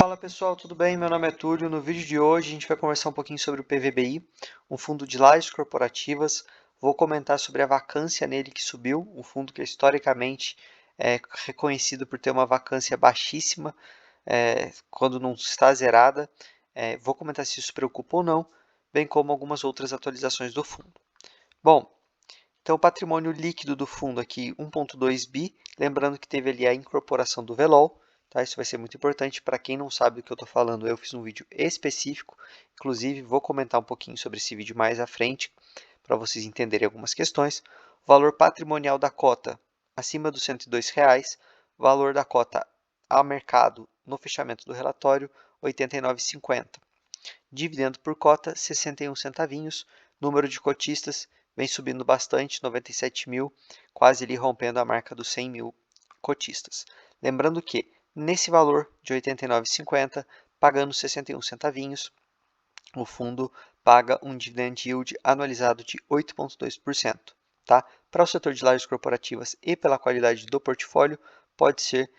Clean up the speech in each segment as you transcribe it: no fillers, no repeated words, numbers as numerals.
Fala pessoal, tudo bem? Meu nome é Túlio. No vídeo de hoje a gente vai conversar um pouquinho sobre o PVBI, um fundo de lajes corporativas. Vou comentar sobre a vacância nele que subiu, um fundo que historicamente é reconhecido por ter uma vacância baixíssima quando não está zerada. Vou comentar se isso preocupa ou não, bem como algumas outras atualizações do fundo. Bom, então o patrimônio líquido do fundo aqui 1,2 bi, lembrando que teve ali a incorporação do VELOL. Tá? Isso vai ser muito importante. Para quem não sabe do que eu estou falando, eu fiz um vídeo específico. Inclusive, vou comentar um pouquinho sobre esse vídeo mais à frente, para vocês entenderem algumas questões. O valor patrimonial da cota acima dos R$ 102, valor da cota ao mercado no fechamento do relatório, R$ 89,50. Dividendo por cota, 61 centavinhos. Número de cotistas vem subindo bastante, 97 mil, quase ali rompendo a marca dos 100 mil cotistas. Lembrando que, nesse valor de R$ 89,50, pagando 61 centavinhos, o fundo paga um dividend yield anualizado de 8,2%. Tá? Para o setor de lajes corporativas e pela qualidade do portfólio, pode ser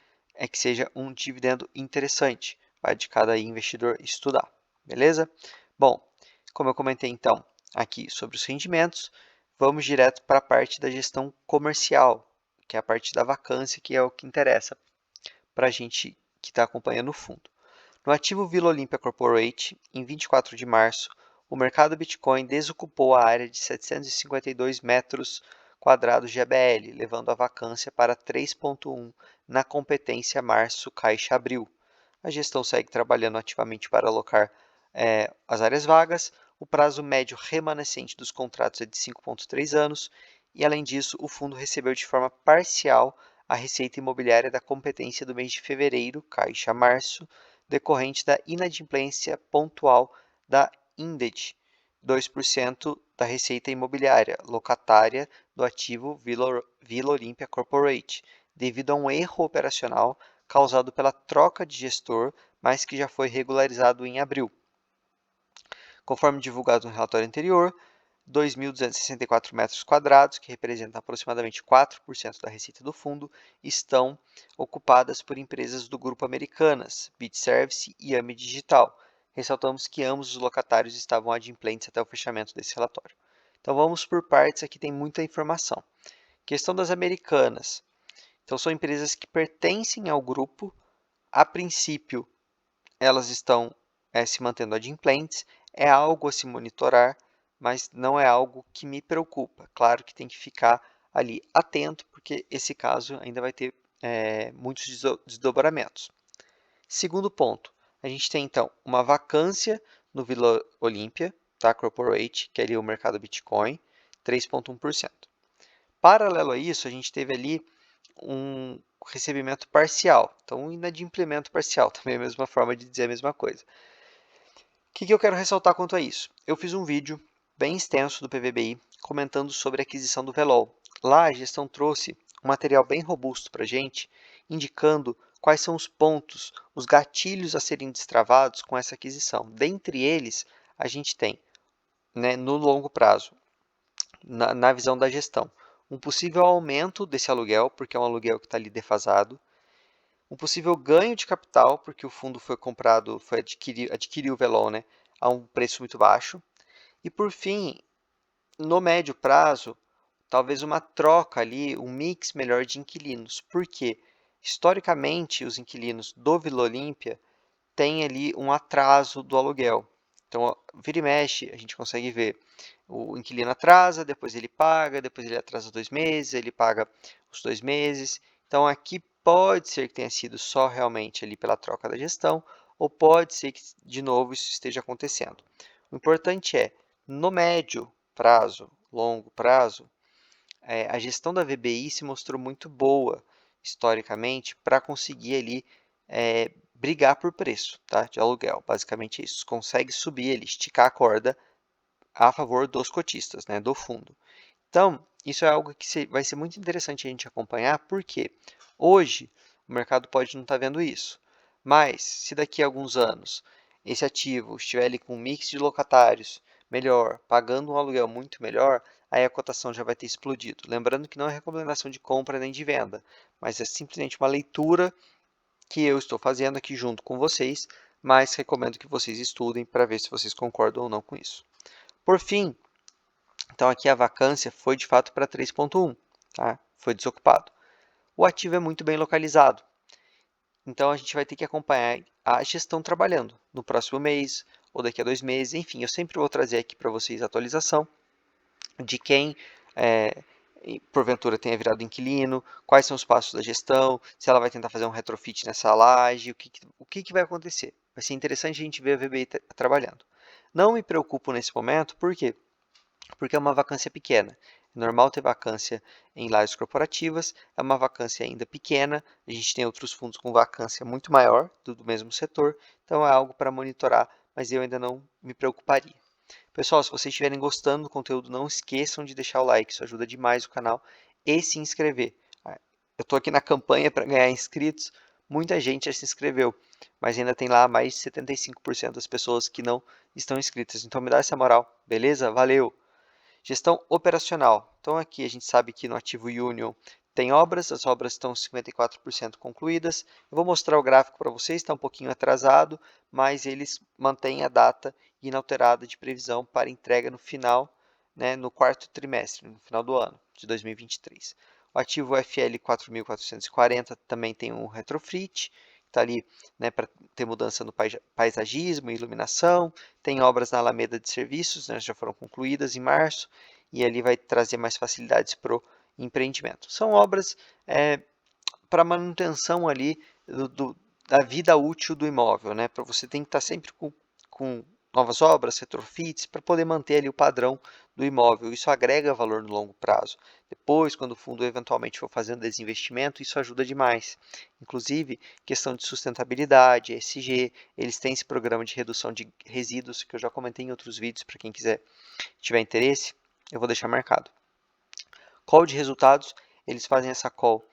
que seja um dividendo interessante. Vai de cada investidor estudar. Beleza? Bom, como eu comentei então aqui sobre os rendimentos, vamos direto para a parte da gestão comercial, que é a parte da vacância, que é o que interessa para a gente que está acompanhando o fundo. No ativo Vila Olímpia Corporate, em 24 de março, o mercado Bitcoin desocupou a área de 752 metros quadrados de ABL, levando a vacância para 3,1 na competência março-caixa-abril. A gestão segue trabalhando ativamente para alocar as áreas vagas. O prazo médio remanescente dos contratos é de 5,3 anos e, além disso, o fundo recebeu de forma parcial a receita imobiliária da competência do mês de fevereiro, caixa-março, decorrente da inadimplência pontual da Inded, 2% da receita imobiliária locatária do ativo Vila Olímpia Corporate, devido a um erro operacional causado pela troca de gestor, mas que já foi regularizado em abril. Conforme divulgado no relatório anterior, 2.264 metros quadrados, que representam aproximadamente 4% da receita do fundo, estão ocupadas por empresas do grupo Americanas, BitService e AMI Digital. Ressaltamos que ambos os locatários estavam adimplentes até o fechamento desse relatório. Então vamos por partes, aqui tem muita informação. Questão das Americanas. Então são empresas que pertencem ao grupo. A princípio, elas estão se mantendo adimplentes, é algo a se monitorar, mas não é algo que me preocupa. Claro que tem que ficar ali atento, porque esse caso ainda vai ter muitos desdobramentos. Segundo ponto, a gente tem então uma vacância no Vila Olímpia, tá? Corporate, que é ali o mercado Bitcoin, 3,1%. Paralelo a isso, a gente teve ali um recebimento parcial. Então, um inadimplemento parcial, também é a mesma forma de dizer a mesma coisa. O que eu quero ressaltar quanto a isso? Eu fiz um vídeo bem extenso do PVBI comentando sobre a aquisição do VELOL. Lá a gestão trouxe um material bem robusto para a gente, indicando quais são os pontos, os gatilhos a serem destravados com essa aquisição. Dentre eles, a gente tem, no longo prazo, na visão da gestão, um possível aumento desse aluguel, porque é um aluguel que está ali defasado, um possível ganho de capital, porque o fundo foi comprado, adquiriu o VELOL, né, a um preço muito baixo, e por fim, no médio prazo, talvez uma troca ali, um mix melhor de inquilinos, porque historicamente os inquilinos do Vila Olímpia têm ali um atraso do aluguel. Então, vira e mexe, a gente consegue ver o inquilino atrasa, depois ele paga, depois ele atrasa 2 meses, ele paga os 2 meses. Então, aqui pode ser que tenha sido só realmente ali pela troca da gestão, ou pode ser que, de novo, isso esteja acontecendo. O importante é, no médio prazo, longo prazo, a gestão da VBI se mostrou muito boa, historicamente, para conseguir ali brigar por preço, tá? De aluguel, basicamente isso. Consegue subir, ele esticar a corda a favor dos cotistas, né, do fundo. Então, isso é algo que vai ser muito interessante a gente acompanhar, porque hoje o mercado pode não estar vendo isso, mas se daqui a alguns anos esse ativo estiver ali com um mix de locatários melhor, pagando um aluguel muito melhor, aí a cotação já vai ter explodido. Lembrando que não é recomendação de compra nem de venda, mas é simplesmente uma leitura que eu estou fazendo aqui junto com vocês, mas recomendo que vocês estudem para ver se vocês concordam ou não com isso. Por fim, então aqui a vacância foi de fato para 3.1, tá? Foi desocupado. O ativo é muito bem localizado, então a gente vai ter que acompanhar a gestão trabalhando no próximo mês ou daqui a 2 meses, enfim, eu sempre vou trazer aqui para vocês a atualização de quem porventura tenha virado inquilino, quais são os passos da gestão, se ela vai tentar fazer um retrofit nessa laje, o que vai acontecer. Vai ser interessante a gente ver a VBI trabalhando. Não me preocupo nesse momento, por quê? Porque é uma vacância pequena. É normal ter vacância em lajes corporativas, é uma vacância ainda pequena, a gente tem outros fundos com vacância muito maior do mesmo setor, então é algo para monitorar, mas eu ainda não me preocuparia. Pessoal, se vocês estiverem gostando do conteúdo, não esqueçam de deixar o like, isso ajuda demais o canal, e se inscrever. Eu estou aqui na campanha para ganhar inscritos, muita gente já se inscreveu, mas ainda tem lá mais de 75% das pessoas que não estão inscritas. Então me dá essa moral, beleza? Valeu! Gestão operacional. Então aqui a gente sabe que no ativo Union tem obras, as obras estão 54% concluídas. Eu vou mostrar o gráfico para vocês, está um pouquinho atrasado, mas eles mantêm a data inalterada de previsão para entrega no final, né, no quarto trimestre, no final do ano de 2023. O ativo FL 4.440 também tem um retrofit, está ali, né, para ter mudança no paisagismo e iluminação. Tem obras na Alameda de Serviços, né, já foram concluídas em março, e ali vai trazer mais facilidades para o empreendimento. São obras para manutenção ali da vida útil do imóvel, né? Para você tem que estar sempre com novas obras, retrofits, para poder manter ali o padrão do imóvel. Isso agrega valor no longo prazo. Depois, quando o fundo eventualmente for fazendo desinvestimento, isso ajuda demais. Inclusive, questão de sustentabilidade, ESG, eles têm esse programa de redução de resíduos, que eu já comentei em outros vídeos, para quem tiver interesse, eu vou deixar marcado. Call de resultados, eles fazem essa call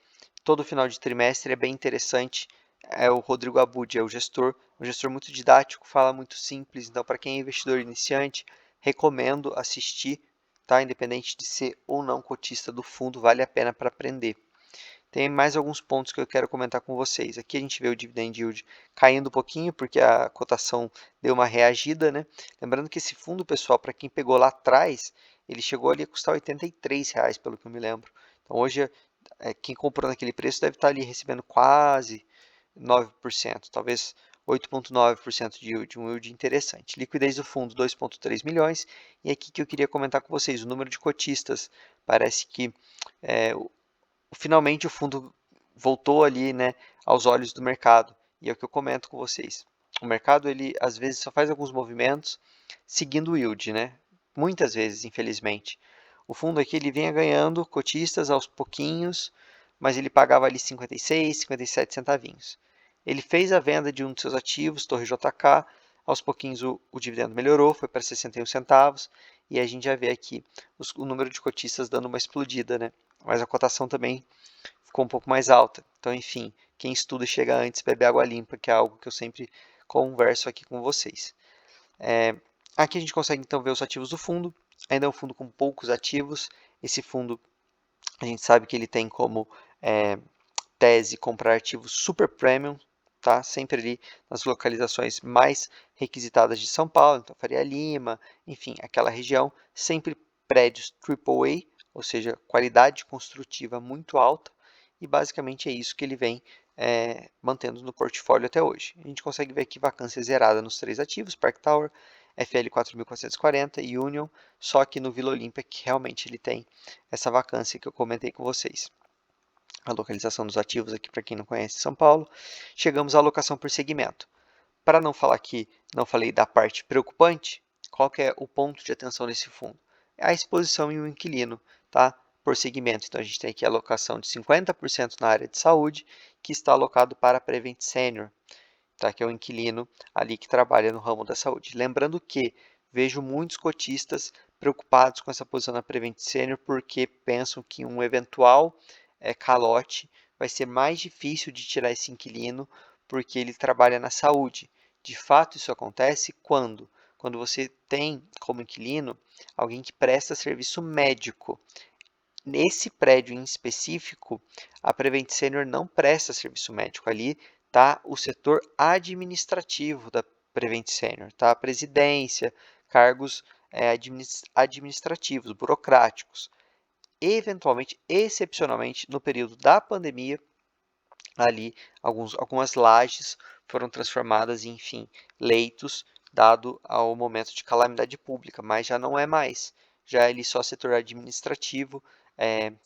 todo final de trimestre, é bem interessante. É o Rodrigo Abud, é o gestor, um gestor muito didático, fala muito simples, então para quem é investidor iniciante, recomendo assistir, tá? Independente de ser ou não cotista do fundo, vale a pena para aprender. Tem mais alguns pontos que eu quero comentar com vocês. Aqui a gente vê o dividend yield caindo um pouquinho, porque a cotação deu uma reagida, né? Lembrando que esse fundo, pessoal, para quem pegou lá atrás, ele chegou ali a custar R$ 83, pelo que eu me lembro. Então hoje, quem comprou naquele preço deve estar ali recebendo quase 9%, talvez 8,9% de yield, um yield interessante. Liquidez do fundo, 2,3 milhões. E aqui que eu queria comentar com vocês, o número de cotistas. Parece que finalmente o fundo voltou ali, né, aos olhos do mercado. E é o que eu comento com vocês. O mercado, ele às vezes só faz alguns movimentos seguindo o yield, né? Muitas vezes, infelizmente. O fundo aqui ele vinha ganhando cotistas aos pouquinhos, mas ele pagava ali 56, 57 centavinhos. Ele fez a venda de um dos seus ativos, Torre JK, aos pouquinhos o dividendo melhorou, foi para 61 centavos, e a gente já vê aqui o número de cotistas dando uma explodida, né? Mas a cotação também ficou um pouco mais alta. Então, enfim, quem estuda chega antes, bebe água limpa, que é algo que eu sempre converso aqui com vocês. Aqui a gente consegue então ver os ativos do fundo. Ainda é um fundo com poucos ativos. Esse fundo, a gente sabe que ele tem como tese comprar ativos super premium, tá? Sempre ali nas localizações mais requisitadas de São Paulo, então Faria Lima, enfim, aquela região, sempre prédios AAA, ou seja, qualidade construtiva muito alta, e basicamente é isso que ele vem mantendo no portfólio até hoje. A gente consegue ver aqui vacância zerada nos três ativos, Park Tower, FL 4440 e Union, só que no Vila Olímpia que realmente ele tem essa vacância que eu comentei com vocês. A localização dos ativos aqui para quem não conhece São Paulo. Chegamos à alocação por segmento. Para não falar que não falei da parte preocupante, qual que é o ponto de atenção nesse fundo? É a exposição em um inquilino, tá? Por segmento. Então a gente tem aqui a alocação de 50% na área de saúde, que está alocado para a Prevent Senior, tá? Que é o inquilino ali que trabalha no ramo da saúde. Lembrando que vejo muitos cotistas preocupados com essa posição na Prevent Senior porque pensam que um eventual calote vai ser mais difícil de tirar esse inquilino porque ele trabalha na saúde. De fato, isso acontece quando você tem como inquilino alguém que presta serviço médico. Nesse prédio em específico, a Prevent Senior não presta serviço médico ali, tá? O setor administrativo da Prevent Senior, tá? Presidência, cargos administrativos, burocráticos. Eventualmente, excepcionalmente, no período da pandemia, ali algumas lajes foram transformadas em, enfim, leitos, dado ao momento de calamidade pública, mas já não é mais. Já é ali só setor administrativo.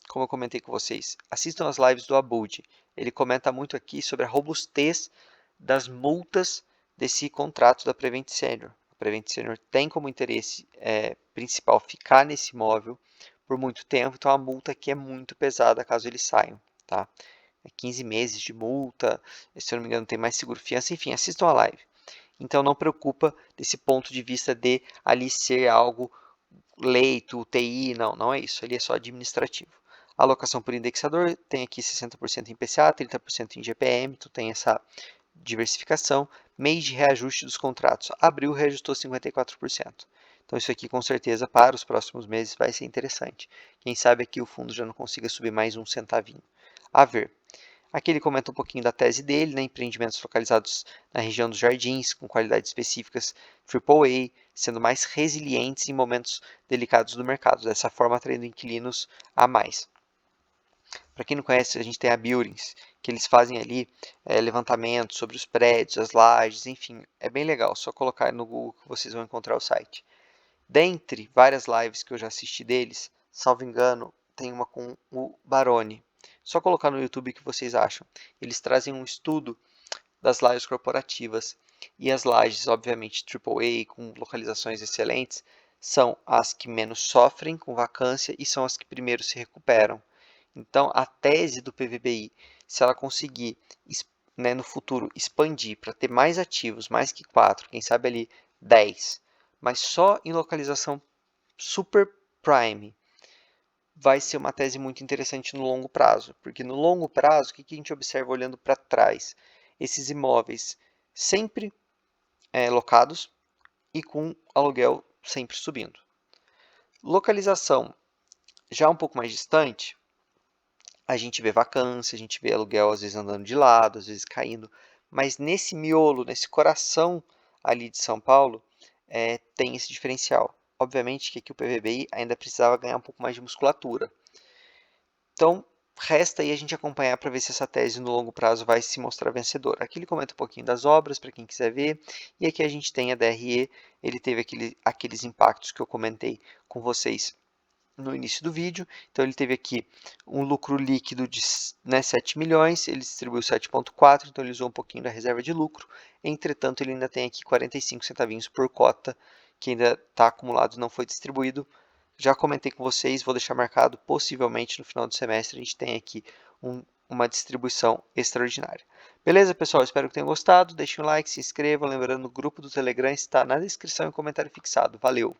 Como eu comentei com vocês, assistam as lives do Abud. Ele comenta muito aqui sobre a robustez das multas desse contrato da Prevent Senior. A Prevent Senior tem como interesse principal ficar nesse imóvel por muito tempo, então a multa aqui é muito pesada caso eles saiam, tá? 15 meses de multa, se eu não me engano tem mais seguro-fiança, enfim, assistam a live. Então não preocupa desse ponto de vista de ali ser algo leito, UTI, não é isso, ali é só administrativo. Alocação por indexador, tem aqui 60% em PCA, 30% em GPM, então tem essa diversificação. Mês de reajuste dos contratos, abril reajustou 54%. Então isso aqui com certeza para os próximos meses vai ser interessante. Quem sabe aqui o fundo já não consiga subir mais um centavinho. A ver. Aqui ele comenta um pouquinho da tese dele, né? Empreendimentos localizados na região dos Jardins, com qualidades específicas AAA, sendo mais resilientes em momentos delicados do mercado, dessa forma atraindo inquilinos a mais. Para quem não conhece, a gente tem a Buildings, que eles fazem ali levantamentos sobre os prédios, as lajes, enfim, é bem legal, só colocar no Google que vocês vão encontrar o site. Dentre várias lives que eu já assisti deles, salvo engano, tem uma com o Baroni. Só colocar no YouTube o que vocês acham. Eles trazem um estudo das lajes corporativas e as lajes, obviamente, AAA, com localizações excelentes, são as que menos sofrem com vacância e são as que primeiro se recuperam. Então, a tese do PVBI, se ela conseguir, né, no futuro, expandir para ter mais ativos, mais que 4, quem sabe ali 10, mas só em localização super prime, vai ser uma tese muito interessante no longo prazo, porque no longo prazo, o que a gente observa olhando para trás? Esses imóveis sempre locados e com aluguel sempre subindo. Localização já um pouco mais distante, a gente vê vacância, a gente vê aluguel às vezes andando de lado, às vezes caindo, mas nesse miolo, nesse coração ali de São Paulo, tem esse diferencial. Obviamente que aqui o PVBI ainda precisava ganhar um pouco mais de musculatura. Então, resta aí a gente acompanhar para ver se essa tese no longo prazo vai se mostrar vencedora. Aqui ele comenta um pouquinho das obras, para quem quiser ver, e aqui a gente tem a DRE, ele teve aqueles impactos que eu comentei com vocês no início do vídeo. Então ele teve aqui um lucro líquido de 7 milhões, ele distribuiu 7,4, então ele usou um pouquinho da reserva de lucro. Entretanto, ele ainda tem aqui 45 centavinhos por cota, que ainda está acumulado e não foi distribuído. Já comentei com vocês, vou deixar marcado, possivelmente no final do semestre a gente tem aqui uma distribuição extraordinária. Beleza, pessoal? Espero que tenham gostado. Deixem um like, se inscrevam. Lembrando, o grupo do Telegram está na descrição e comentário fixado. Valeu!